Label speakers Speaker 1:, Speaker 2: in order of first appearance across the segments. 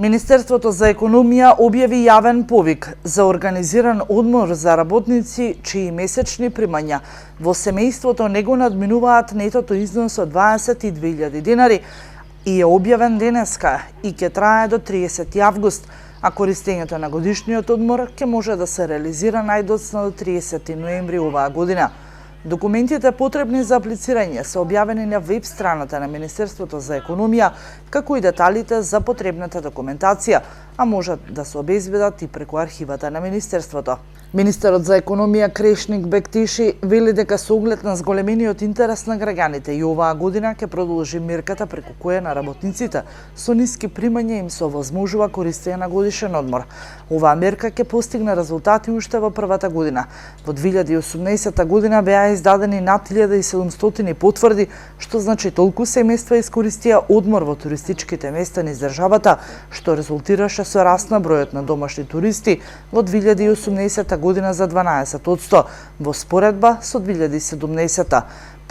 Speaker 1: Министерството за економија објави јавен повик за организиран одмор за работници чии месечни примања во семејството не го надминуваат нетото износ од 22.000 денари и е објавен денеска и ќе трае до 30 август, а користењето на годишниот одмор ќе може да се реализира најдоцна до 30 ноември оваа година. Документите потребни за аплицирање се објавени на веб страната на Министерството за економија, како и деталите за потребната документација, а можат да се обезбедат и преку архивата на Министерството. Министерот за економија Крешник Бектиши вели дека со оглед на зголемениот интерес на граѓаните и оваа година ќе продолжи мерката преку која на работниците со ниски примања им се овозможува користење на годишен одмор. Оваа мерка ќе постигне резултати уште во првата година. Во 2018 година беа издадени над 1700 потврди, што значи толку семејства искористија одмор во туристичките места низ државата, што резултираше со раст на бројот на домашни туристи во 2018 година за 12%, во споредба со 2017.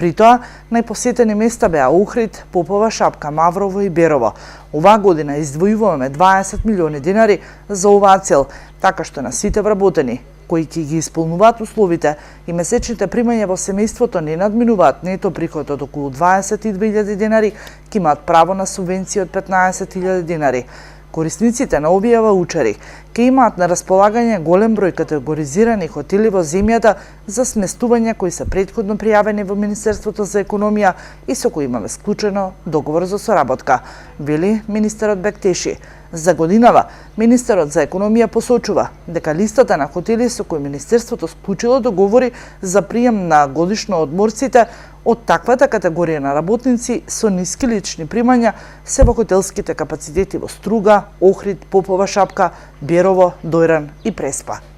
Speaker 1: При тоа, најпосетени места беа Охрид, Попова шапка, Маврово и Берово. Оваа година издвојуваме 20 милиони денари за оваа цел, така што на сите вработени кои ќе ги исполнуваат условите и месечните примања во семејството не надминуваат нето приход од околу 22.000 денари, ќе имаат право на субвенција од 15.000 денари. Корисниците на овие ваучери ќе имаат на располагање голем број категоризирани хотели во земјата за сместување кои се претходно пријавени во Министерството за економија и со кои имаме склучено договор за соработка, вели министерот Бектеши. За годинава, министерот за економија посочува дека листата на хотели со кои Министерството склучило договори за прием на годишно одморците од таквата категорија на работници со ниски лични примања се во хотелските капацитети во Струга, Охрид, Попова шапка, Берово, Дојран и Преспа.